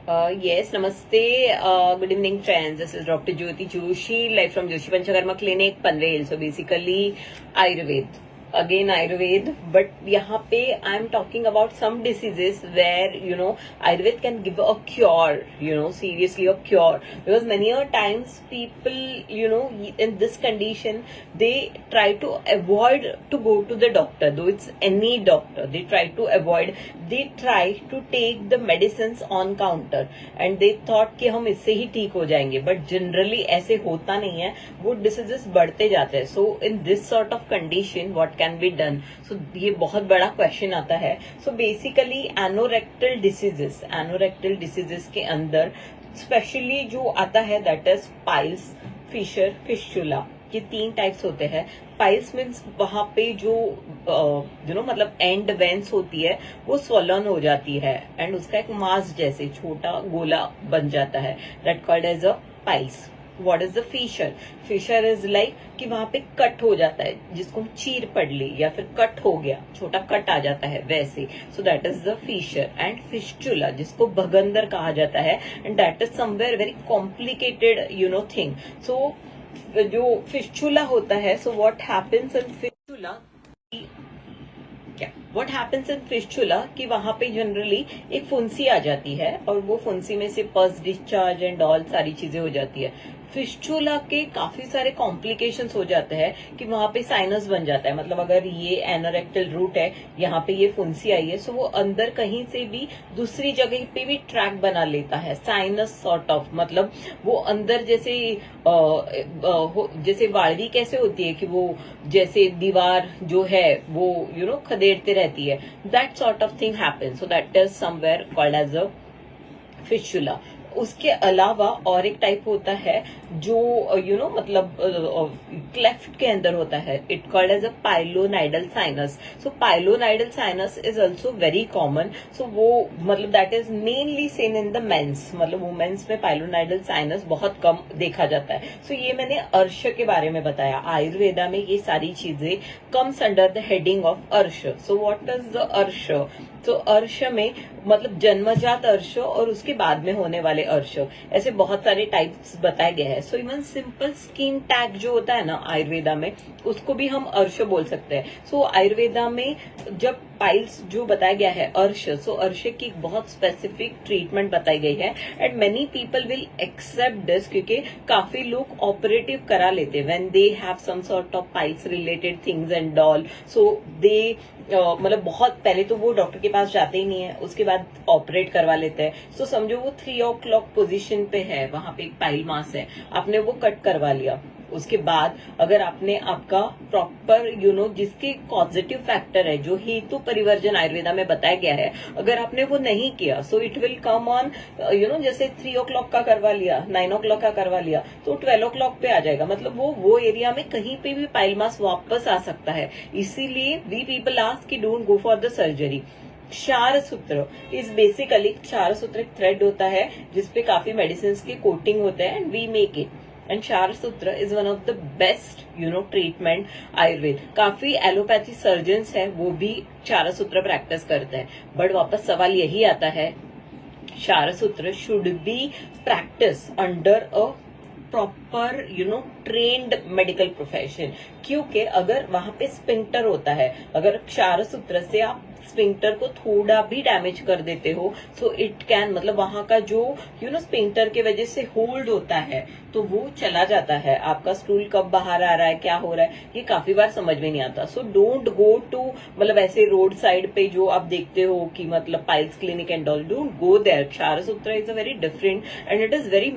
Yes, Namaste. Good evening, friends. This is Dr. Jyoti Joshi, live from Joshi Panchakarma Clinic, Panvel. So basically, Ayurved. Again Ayurved, but यहाँ पे I am talking about some diseases where Ayurved can give a cure, seriously a cure, because many a times people in this condition they try to avoid to go to the doctor, though it's any doctor they try to avoid. They try to take the medicines on counter and they thought कि हम इससे ही ठीक हो जाएंगे, but generally ऐसे होता नहीं है, वो diseases बढ़ते जाते हैं. So in this sort of condition what can be done? So ये बहुत बड़ा क्वेश्चन आता है. So basically anorectal diseases के अंदर स्पेशली जो आता है that is piles, fissure, fistula. ये 3 टाइप्स होते हैं. पाइल्स मीन्स वहां पे जो मतलब एंड वेंस होती है वो स्वलन हो जाती है एंड उसका एक मास जैसे छोटा गोला बन जाता है, that called as a piles. What is the fissure? Fissure is like कि वहां पे कट हो जाता है, जिसको हम चीर पड़ ली या फिर कट हो गया, छोटा कट आ जाता है वैसे. So that is the fissure. And fistula जिसको भगंदर कहा जाता है, and that is somewhere very complicated thing. So जो फिस्टुला होता है, so what happens in fistula, what happens in fistula कि वहां पे जनरली एक फुंसी आ जाती है और वो फुंसी में से पस डिस्चार्ज एंड ऑल सारी चीजें हो जाती है. फिस्टुला के काफी सारे कॉम्प्लिकेशंस हो जाते हैं कि वहां पे साइनस बन जाता है. मतलब अगर ये एनोरेक्टल रूट है, यहाँ पे ये फुंसी आई है, सो वो अंदर कहीं से भी दूसरी जगह पे भी ट्रैक बना लेता है, साइनस सॉर्ट ऑफ. मतलब वो अंदर जैसे जैसे वाळवी कैसे होती है कि वो जैसे दीवार जो है वो खदेड़ते रहती है, that sort of thing happen. So that is somewhere called as a fistula. उसके अलावा और एक टाइप होता है जो मतलब क्लेफ्ट के अंदर होता है, it called as a pilonidal sinus. So pilonidal sinus is also very common. So वो मतलब that is mainly seen in the mens. मतलब वुमेन्स में पाइलोनाइडल साइनस बहुत कम देखा जाता है. सो ये मैंने अर्श के बारे में बताया. आयुर्वेदा में ये सारी चीजें comes under the heading of arsh. So what is the अर्श? तो अर्श में मतलब जन्मजात अर्श और उसके बाद में होने वाले अर्श, ऐसे बहुत सारे टाइप्स बताए गए हैं. So even simple skin tag जो होता है ना आयुर्वेदा में, उसको भी हम अर्श बोल सकते हैं. सो आयुर्वेदा में जब पाइल्स जो बताया गया है अर्श, सो अर्श की एक बहुत स्पेसिफिक ट्रीटमेंट बताई गई है and many people will accept this, क्योंकि काफी लोग ऑपरेटिव करा लेते when they have some sort of piles related things and all. So they मतलब बहुत पहले तो वो डॉक्टर के पास जाते ही नहीं है, उसके बाद ऑपरेट करवा लेते हैं. सो समझो वो 3 o'clock पोजीशन पे है, वहां पे एक पाइल मास है, आपने वो कट करवा लिया. उसके बाद अगर आपने आपका प्रॉपर जिसके पॉजिटिव फैक्टर है, जो हेतु परिवर्जन आयुर्वेदा में बताया गया है, अगर आपने वो नहीं किया, so it will come on जैसे 3 o'clock का करवा लिया, 9 o'clock का करवा लिया, तो 12 o'clock पे आ जाएगा. मतलब वो एरिया में कहीं पे भी पाइल मास वापस आ सकता है. इसीलिए वी पीपल आस्क कि don't go for the surgery. क्षार सूत्र इज बेसिकली, क्षार सूत्र एक थ्रेड होता है जिसपे काफी मेडिसिन के कोटिंग होते हैं and we make it. And kshar sutra is one of the best treatment Ayurveda. काफी एलोपैथी सर्जन्स है वो भी क्षार सूत्र प्रैक्टिस करते हैं. बट वापस सवाल यही आता है, kshar sutra should be practice under a proper trained medical profession. क्योंकि अगर वहां पे स्पिंक्टर होता है, अगर क्षार सूत्र से आप स्पिंक्टर को थोड़ा भी डैमेज कर देते हो, सो इट कैन मतलब वहां का जो स्पिंक्टर के वजह से होल्ड होता है तो वो चला जाता है. आपका स्टूल कब बाहर आ रहा है, क्या हो रहा है, ये काफी बार समझ में नहीं आता. सो डोंट गो टू मतलब ऐसे रोड साइड पे जो आप देखते हो कि मतलब piles clinic and all, don't go there. Kshar sutra is a very different and it is very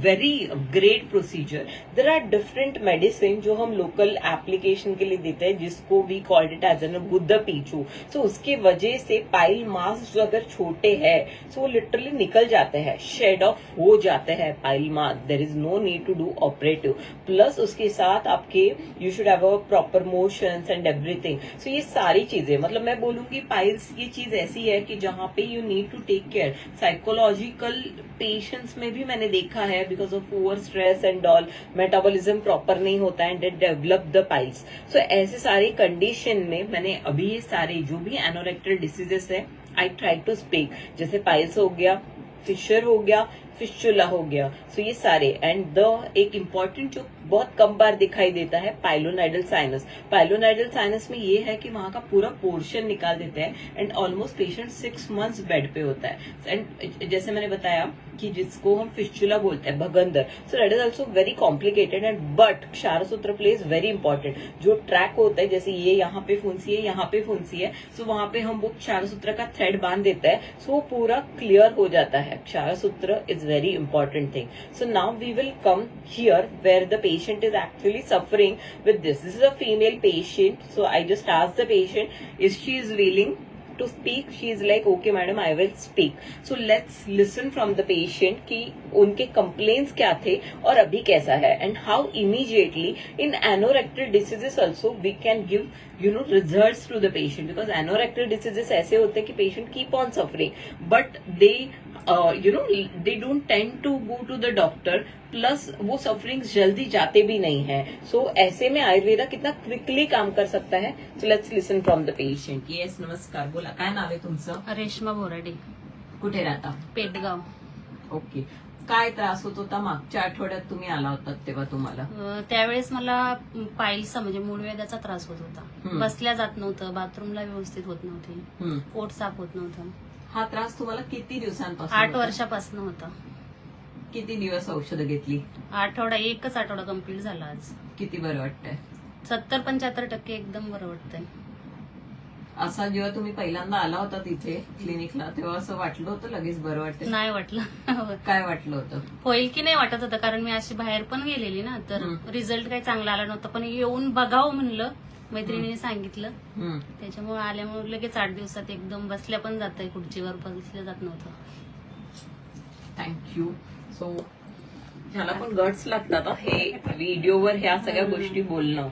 very great procedure. There are different medicine जो हम लोकल एप्लीकेशन के लिए देते हैं, जिसको we called it as an बुद्ध पीछू. सो उसके वजह से पाइल मास जो अगर छोटे हैं, सो वो लिटरली निकल जाते हैं, शेड ऑफ हो जाते हैं pile mass. There is no need to do operative. Plus उसके साथ आपके you should have a proper motions and everything. So ये सारी चीजें मतलब मैं बोलूंगी पाइल्स ये चीज ऐसी है कि जहां पे you need to take care. Psychological patients में भी मैंने देखा है because of over stress and all, metabolism proper नहीं होता है and it develop the piles. So ऐसे सारे कंडीशन में मैंने अभी ये सारे जो भी एनोरेक्टल डिसीजेस है आई ट्राई टू स्पीक, जैसे पाइल्स हो गया, फिशर हो गया, फिस्चुला हो गया, सो ये सारे। एंड द एक इम्पॉर्टेंट जो बहुत कम बार दिखाई देता है, पाइलोनाइडल साइनस। पाइलोनाइडल साइनस में ये है कि वहां का पूरा पोर्शन निकाल देता है and almost patient 6 months bed पे होता है। एंड जैसे मैंने बताया कि जिसको हम फिस्चुला बोलते हैं, भगंदर, so that is also very complicated and but ksharsutra plays very important. जो ट्रैक होता है, जैसे ये यहाँ पे फुंसी है, यहाँ पे फुंसी है, सो वहां पे हम वो क्षारसूत्र का थ्रेड बांध देता है, सो वो पूरा क्लियर हो जाता है। क्षारसूत्र is very important thing. So now we will come here where the patient is actually suffering with this. This is a female patient. So I just asked the patient, is she is willing to speak? She is like, okay madam, I will speak. So let's listen from the patient कि उनके complaints क्या थे और अभी कैसा है, and how immediately in anorectal diseases also we can give results to the patient, because anorectal diseases ऐसे होते हैं कि patient keep on suffering but they they don't tend to go to the doctor, plus वो sufferings जल्दी जाते भी नहीं है। सो ऐसे में आयुर्वेदा कितना क्विकली काम कर सकता है। So let's listen from the patient. Yes, नमस्कार, बोला, काय नाव आहे तुमचं? रेश्मा बोराडे, कुठे राहता? पेटगाव. ओके, काय त्रास होत होता मागच्या आठवड्यात तुम्ही आला होता तेव्हा तुम्हाला? त्यावेळेस मला पाईल्सचा म्हणजे मूळव्याधाचा त्रास होत होता. बसल्या जात नव्हतं, बाथरूमला व्यवस्थित होत नव्हते, पोट साफ होत नव्हतं. हा त्रास तुम्हाला किती दिवसांपासून? 8 वर्षापासून होता. किती दिवस औषधं घेतली? एकच आठवडा कंप्लीट झाला आज. किती बरं वाटतंय? 70-75% एकदम बरं वाटतंय. असा जेव्हा तुम्ही पहिल्यांदा आला होता तिथे क्लिनिकला, तेव्हा असं वाटलं होतं लगेच बरं वाटतं? नाही वाटलं. काय वाटलं होतं? होईल की नाही वाटत होतं, कारण मी अशी बाहेर पण गेलेली ना, तर रिझल्ट काही चांगला आला नव्हता, पण येऊन बघावं म्हणलं, मैत्रिणीने सांगितलं, त्याच्यामुळे आल्यामुळे लगेच 8 दिवसात एकदम बसल्या पण जात आहे, खुर्चीवर बसल्या जात नव्हतं. थँक्यू. सो ह्याला पण गट्स लागतात हे व्हिडिओवर ह्या सगळ्या गोष्टी बोलणं.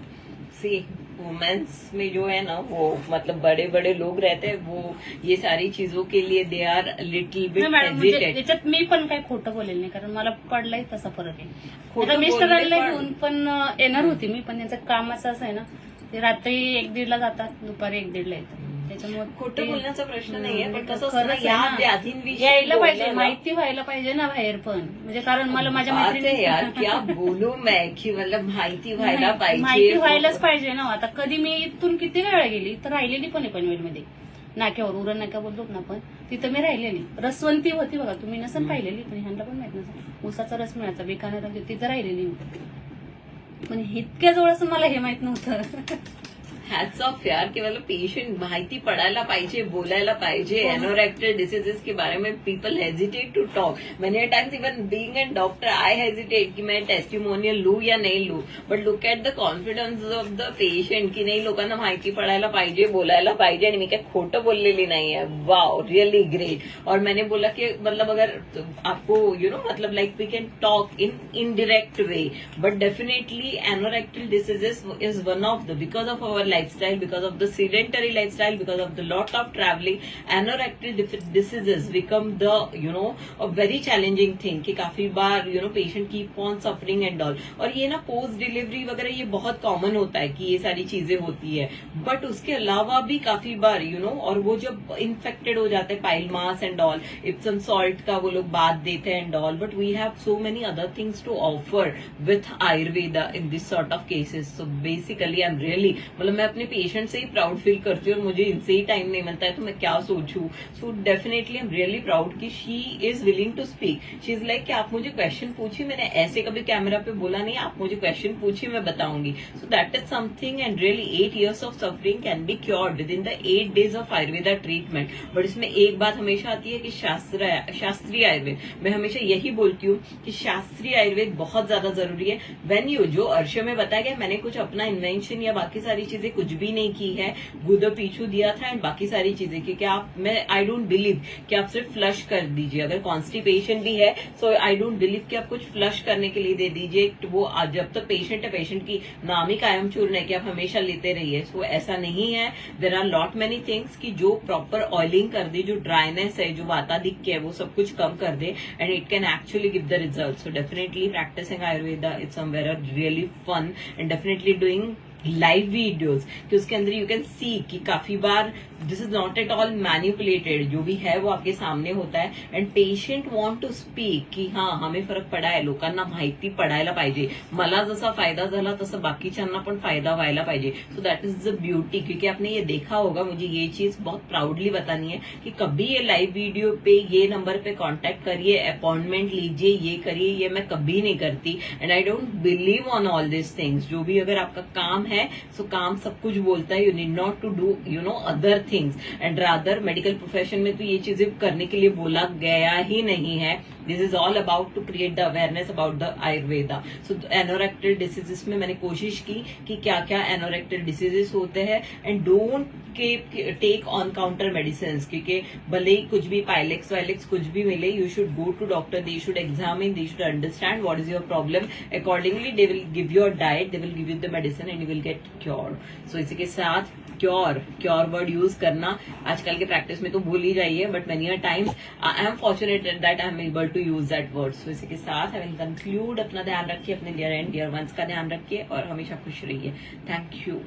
सी वुमेन्स में जो है ना, वो मतलब बड़े बड़े लोग रहते हैं, वो ये सारी चीजों के लिए they are little bit hesitate. त्याच्यात मी पण काही खोटं बोलेल नाही, कारण मला पडलाय तसा फरक आहे. आता मिस्टरांना घेऊन पण येणार होती मी, पण त्यांचं काम असं आहे ना, ते रात्री 1-1:30 जातात, दुपारी 1-1:30 येतात. त्याच्यामुळे खोटं बोलण्याचा प्रश्न नाहीये, पण कसं यायला पाहिजे, माहिती व्हायला पाहिजे ना बाहेर पण, म्हणजे कारण मला माझ्या मैत्रिणी यार क्या बोलू मैं की मतलब माहिती व्हायला पाहिजे, माहिती व्हायलाच पाहिजे ना. आता कधी मी इथून किती वेळा गेली, तर राहिलेली पण आहे पनवेलमध्ये नाक्यावर, उरण नाक्या बोलतो ना आपण, तिथं मी राहिलेली. रसवंती होती बघा, तुम्ही नसन पाहिलेली, पण ह्यांना पण माहित नसेल, उसाचा रस मिळायचा बेकानेर, तिथं राहिलेली मी, पण इतक्या जवळ असं मला हे माहित नव्हतं. हॅट्स ऑफ यार कि मतलब पेशेंट माहिती पडायला पाहिजे, बोलायला पाहिजे. एनोरेक्टल डिसीजेस के बारे में people hesitate to talk. Many times even being an doctor I hesitate कि मैं टेस्टिमोनियल लू या नहीं लू, but look at the confidence of the patient की नाही, लोकांना माहिती पडायला पाहिजे, बोलायला पाहिजे, आणि मी काय खोटं बोललेली नाहीये. Wow, really great. और मैंने बोला कि मतलब अगर आपको मतलब like we can talk in indirect way, but definitely anorectal diseases is one of the, because of our lifestyle, because of the sedentary lifestyle, because of the lot of traveling, anorectal diseases become the a very challenging thing कि काफी बार patient keep on suffering and all. और ये ना post delivery वगैरह ये बहुत common होता है कि ये सारी चीजें होती है, बट उसके अलावा भी काफी बार और वो जब इन्फेक्टेड हो जाते हैं, pile mass and all, epsom salt का वो लोग बात देते हैं and all, but we have so many other things to offer with Ayurveda in this sort of cases. So basically I am really, मतलब मैं अपने पेशेंट से ही प्राउड फील करती हूँ, और मुझे इनसे ही टाइम नहीं मिलता है तो मैं क्या सोचूं. So definitely I am really proud कि she is willing to speak. She is like कि आप मुझे क्वेश्चन पूछिए, मैंने ऐसे कभी कैमरा पे बोला नहीं, आप मुझे क्वेश्चन पूछिए, मैं बताऊंगी. सो that is something, and really 8 years of suffering can be cured with in the 8 days of Ayurveda treatment. But इसमें एक बात हमेशा आती है कि शास्त्रीय आयुर्वेद, मैं हमेशा यही बोलती हूँ कि शास्त्रीय आयुर्वेद बहुत ज्यादा जरूरी है. वेन यू, जो अर्श में बताया गया, मैंने कुछ अपना इन्वेंशन या बाकी सारी चीजें कुछ भी नहीं की है, गुदो पीछू दिया था एंड बाकी सारी चीजें, क्योंकि आई डोंट बिलीव कि आप सिर्फ फ्लश कर दीजिए. अगर कॉन्स्टिपेशन भी है, सो आई डोंट बिलीव कि आप कुछ फ्लश करने के लिए दे दीजिए. वो जब तक पेशेंट है, पेशेंट की नाम ही कायम चूर्ण है कि आप हमेशा लेते रहिए. सो ऐसा नहीं है. There are lot many things कि जो प्रॉपर ऑयलिंग कर दे, जो ड्राइनेस है, जो वातादिक्य है, वो सब कुछ कम कर दे, and it can actually give the result. So definitely practicing Ayurveda it's somewhere really fun, and definitely doing live videos कि उसके अंदर यू कैन सी कि काफी बार this is not at all manipulated, जो भी है वो आपके सामने होता है. And patient want to speak की हाँ हमें फरक पडाय, लोकांना माहिती पडायला पाहिजे, मला जसा फायदा झाला तसं बाकीच्यांना पण फायदा व्हायला पाहिजे. सो दैट इज द ब्यूटी. क्योंकि आपने ये देखा होगा, मुझे ये चीज बहुत प्राउडली बतानी है कि कभी ये लाइव वीडियो पे ये नंबर पे कांटेक्ट करिए, अपॉइंटमेंट लीजिए, ये करिए, ये मैं कभी नहीं करती. And I don't believe on all this things. जो भी अगर आपका काम है सो काम सब कुछ बोलता है. You need not to do other things. And rather medical profession में तो ये चीजें करने के लिए बोला गया ही नहीं है. This is all about to create the awareness about the Ayurveda. So anorectal diseases में मैंने कोशिश की कि क्या क्या एनोरेक्टल डिसीजेस होते हैं. And don't take on counter medicine, क्योंकि भले ही कुछ भी पाइलेक्स वाइलेक्स कुछ भी मिले, you should go to doctor. They should examine, they should understand what is your problem. Accordingly they will give your diet, they will give you the medicine and you will get cure. So इसी के साथ cure word use करना आजकल के practice में तो भूल ही जाइए, but many a times I am fortunate that I am able to use that word. So इसी के साथ आई विल कंक्लूड. अपना ध्यान रखिए, अपने डियर एंड डियर वंस का ध्यान रखिए और हमेशा खुश रहिए. Thank you.